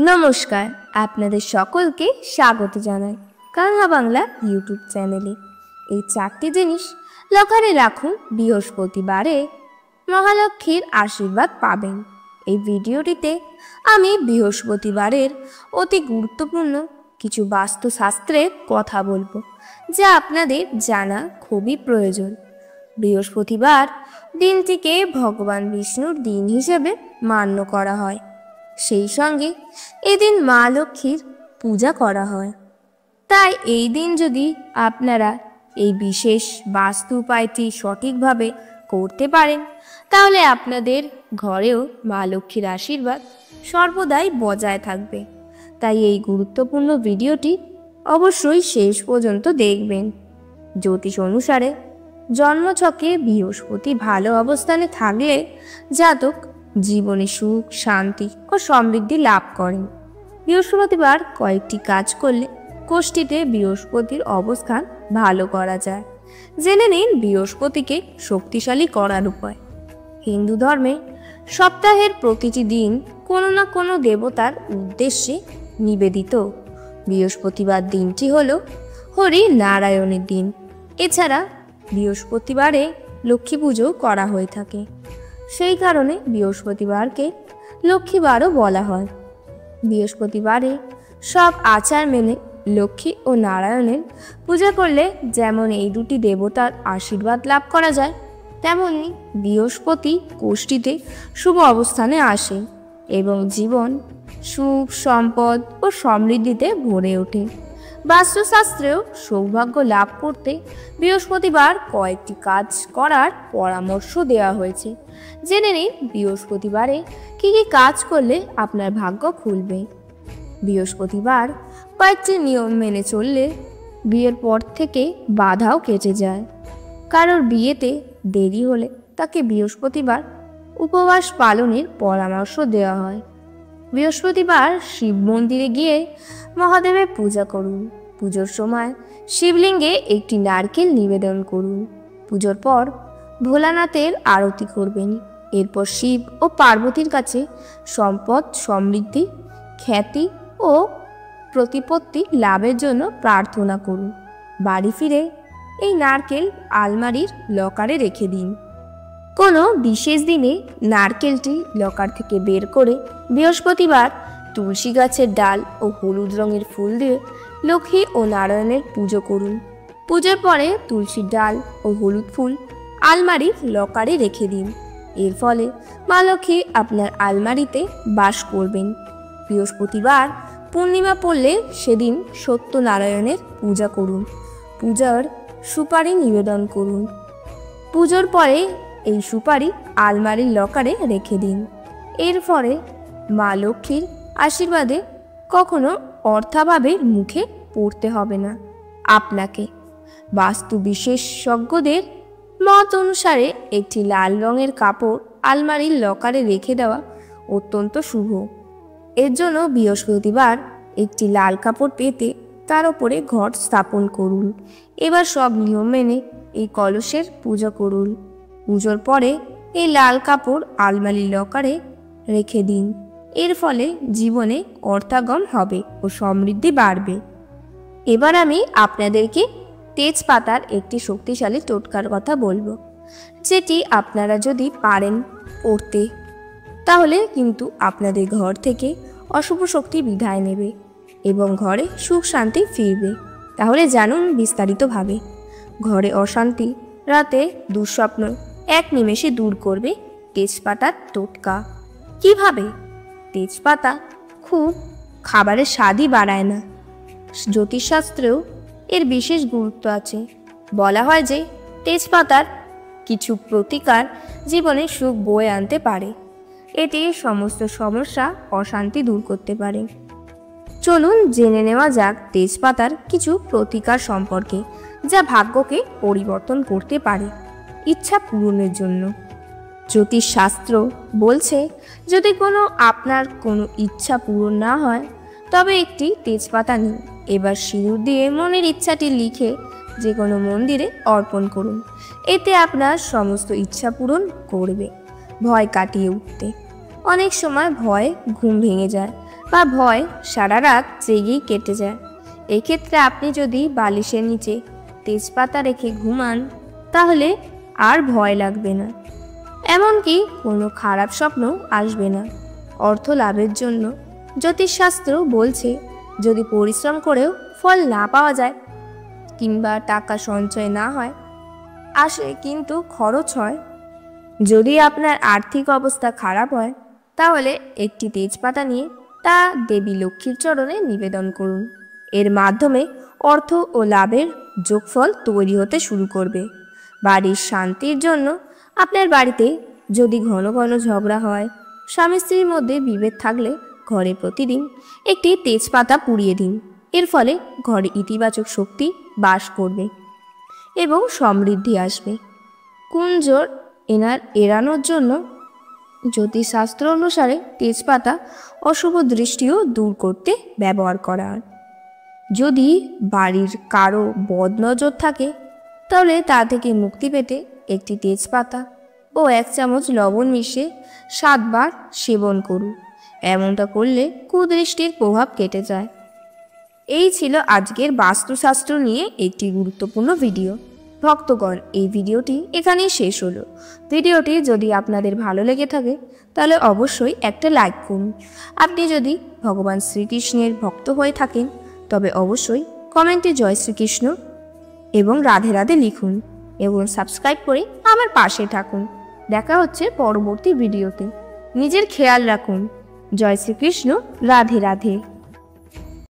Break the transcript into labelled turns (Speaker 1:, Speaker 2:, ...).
Speaker 1: নমস্কার, আপনাদের সকলকে স্বাগত জানাই কানহা বাংলা ইউটিউব চ্যানেলে। এই 4টি জিনিস লকারে রাখুন, বৃহস্পতিবারে মহালক্ষ্মীর আশীর্বাদ পাবেন। এই ভিডিওটিতে আমি বৃহস্পতিবারের অতি গুরুত্বপূর্ণ কিছু বাস্তুশাস্ত্রের কথা বলবো, যা আপনাদের জানা খুবই প্রয়োজন। বৃহস্পতিবার দিনটিকে ভগবান বিষ্ণুর দিন হিসেবে মান্য করা হয়। সেই সঙ্গে এদিন মা লক্ষ্মীর পূজা করা হয়। তাই এই দিন যদি আপনারা এই বিশেষ বাস্তু উপায়টি সঠিকভাবে করতে পারেন, তাহলে আপনাদের ঘরেও মা লক্ষ্মীর আশীর্বাদ সর্বদাই বজায় থাকবে। তাই এই গুরুত্বপূর্ণ ভিডিওটি অবশ্যই শেষ পর্যন্ত দেখবেন। জ্যোতিষ অনুসারে জন্মছকে বৃহস্পতি ভালো অবস্থানে থাকলে জাতক জীবনে সুখ, শান্তি ও সমৃদ্ধি লাভ করেন। বৃহস্পতিবার কয়েকটি কাজ করলে কোষ্ঠীতে বৃহস্পতির অবস্থান ভালো করা যায়। জেনে নিন বৃহস্পতিকে শক্তিশালী করার উপায়। হিন্দু ধর্মে সপ্তাহের প্রতিটি দিন কোনো না কোনো দেবতার উদ্দেশ্যে নিবেদিত। বৃহস্পতিবার দিনটি হল হরি নারায়ণের দিন। এছাড়া বৃহস্পতিবারে লক্ষ্মী পুজো করা হয়ে থাকে। সেই কারণে বৃহস্পতিবারকে লক্ষ্মীবারও বলা হয়। বৃহস্পতিবারে সব আচার মেনে লক্ষ্মী ও নারায়ণের পূজা করলে যেমন এই দুটি দেবতার আশীর্বাদ লাভ করা যায়, তেমনি বৃহস্পতি কোষ্ঠীতে শুভ অবস্থানে আসে এবং জীবন সুখ, সম্পদ ও সমৃদ্ধিতে ভরে ওঠে। বাস্তুশাস্ত্রেও সৌভাগ্য লাভ করতে বৃহস্পতিবার কয়েকটি কাজ করার পরামর্শ দেওয়া হয়েছে। জেনে নিন বৃহস্পতিবারে কী কী কাজ করলে আপনার ভাগ্য খুলবে। বৃহস্পতিবার কয়েকটি নিয়ম মেনে চললে বিয়ের পর থেকে বাধাও কেটে যায়। কারোর বিয়েতে দেরি হলে তাকে বৃহস্পতিবার উপবাস পালনের পরামর্শ দেওয়া হয়। বৃহস্পতিবার শিব মন্দিরে গিয়ে মহাদেবের পূজা করুন। পুজোর সময় শিবলিঙ্গে একটি নারকেল নিবেদন করুন। পুজোর পর ভোলানাথের আরতি করবেন। এরপর শিব ও পার্বতীর কাছে সম্পদ, সমৃদ্ধি, খ্যাতি ও প্রতিপত্তি লাভের জন্য প্রার্থনা করুন। বাড়ি ফিরে এই নারকেল আলমারির লকারে রেখে দিন। কোনো বিশেষ দিনে নারকেলটি লকার থেকে বের করে বৃহস্পতিবার তুলসী গাছের ডাল ও হলুদ রঙের ফুল দিয়ে লক্ষ্মী ও নারায়ণের পুজো করুন। পুজোর পরে তুলসীর ডাল ও হলুদ ফুল আলমারির লকারে রেখে দিন। এর ফলে মা লক্ষ্মী আপনার আলমারিতে বাস করবেন। বৃহস্পতিবার পূর্ণিমা পড়লে সেদিন সত্যনারায়ণের পূজা করুন। পূজার সুপারি নিবেদন করুন। পুজোর পরে এই সুপারি আলমারির লকারে রেখে দিন। এর ফলে মা লক্ষ্মীর আশীর্বাদে কখনো অর্থাভাবের মুখে পড়তে হবে না আপনাকে। বাস্তু বিশেষজ্ঞদের মত অনুসারে একটি লাল রঙের কাপড় আলমারির লকারে রেখে দেওয়া অত্যন্ত শুভ। এর জন্য বৃহস্পতিবার একটি লাল কাপড় পেতে তার উপরে ঘট স্থাপন করুন। এবার সব নিয়ম মেনে এই কলসের পূজা করুন। পুজোর পরে এই লাল কাপড় আলমারির লকারে রেখে দিন। এর ফলে জীবনে অর্থাগম হবে ও সমৃদ্ধি বাড়বে। এবার আমি আপনাদেরকে তেজপাতার একটি শক্তিশালী টোটকার কথা বলবো, যেটি আপনারা যদি পারেন করতে, তাহলে কিন্তু আপনাদের ঘর থেকে অশুভ শক্তি বিদায় নেবে এবং ঘরে সুখ শান্তি ফিরবে। তাহলে জানুন বিস্তারিতভাবে। ঘরে অশান্তি, রাতে দুঃস্বপ্ন এক নিমেষে দূর করবে তেজপাতার টোটকা। কিভাবে? তেজপাতা খুব খাবারের স্বাদই বাড়ায় না। জ্যোতিষশাস্ত্রেও এর বিশেষ গুরুত্ব আছে। বলা হয় যে তেজপাতার কিছু প্রতিকার জীবনে সুখ বয়ে আনতে পারে। এটি সমস্ত সমস্যা, অশান্তি দূর করতে পারে। চলুন জেনে নেওয়া যাক তেজপাতার কিছু প্রতিকার সম্পর্কে, যা ভাগ্যকে পরিবর্তন করতে পারে ইচ্ছা পূরণের জন্য। জ্যোতিষশাস্ত্র বলছে, যদি আপনার কোনো ইচ্ছা পূরণ না হয়, তবে একটি তেজপাতা নিন। এবার সিঁদুর দিয়ে মনের ইচ্ছাটি লিখে যে কোনো মন্দিরে অর্পণ করুন। এতে আপনার সমস্ত ইচ্ছা পূরণ করবে। ভয় কাটিয়ে উঠতে অনেক সময় ভয়ে ঘুম ভেঙে যায়, বা ভয় সারা রাত জেগেই কেটে যায়। এক্ষেত্রে আপনি যদি বালিশের নিচে তেজপাতা রেখে ঘুমান তাহলে আর ভয় লাগবে না, এমনকি কোনো খারাপ স্বপ্ন আসবে না। অর্থ লাভের জন্য জ্যোতিষশাস্ত্র বলছে, যদি পরিশ্রম করেও ফল না পাওয়া যায় কিংবা টাকা সঞ্চয় না হয়, আসে কিন্তু খরচ হয়। যদি আপনার আর্থিক অবস্থা খারাপ হয় তাহলে একটি তেজপাতা নিয়ে তা দেবী লক্ষ্মীর চরণে নিবেদন করুন। এর মাধ্যমে অর্থ ও লাভের যোগফল তৈরি হতে শুরু করবে। বাড়ির শান্তির জন্য আপনার বাড়িতে যদি ঘন ঘন ঝগড়া হয়, স্বামী স্ত্রীর মধ্যে বিভেদ থাকলে ঘরে প্রতিদিন একটি তেজপাতা পুড়িয়ে দিন। এর ফলে ঘরে ইতিবাচক শক্তি বাস করবে এবং সমৃদ্ধি আসবে। কুঞ্জর এড়ানোর জন্য জ্যোতিষশাস্ত্র অনুসারে তেজপাতা অশুভ দৃষ্টিও দূর করতে ব্যবহার করা হয়। যদি বাড়ির কারো বদনজর থাকে তাহলে তা থেকে মুক্তি পেতে একটি তেজপাতা ও 1 চামচ লবণ মিশিয়ে 7 বার সেবন করুন। এমনটা করলে কুদৃষ্টির প্রভাব কেটে যায়। এই ছিল আজকের বাস্তুশাস্ত্র নিয়ে একটি গুরুত্বপূর্ণ ভিডিও। ভক্তগণ, এই ভিডিওটি এখানেই শেষ হলো। ভিডিওটি যদি আপনাদের ভালো লেগে থাকে তাহলে অবশ্যই একটা লাইক করুন। আপনি যদি ভগবান শ্রীকৃষ্ণের ভক্ত হয়ে থাকেন তবে অবশ্যই কমেন্টে জয় শ্রীকৃষ্ণ এবং রাধে রাধে লিখুন এবং সাবস্ক্রাইব করে আমার পাশে থাকুন। দেখা হচ্ছে পরবর্তী ভিডিওতে। নিজের খেয়াল রাখুন। জয় শ্রীকৃষ্ণ, রাধে রাধে।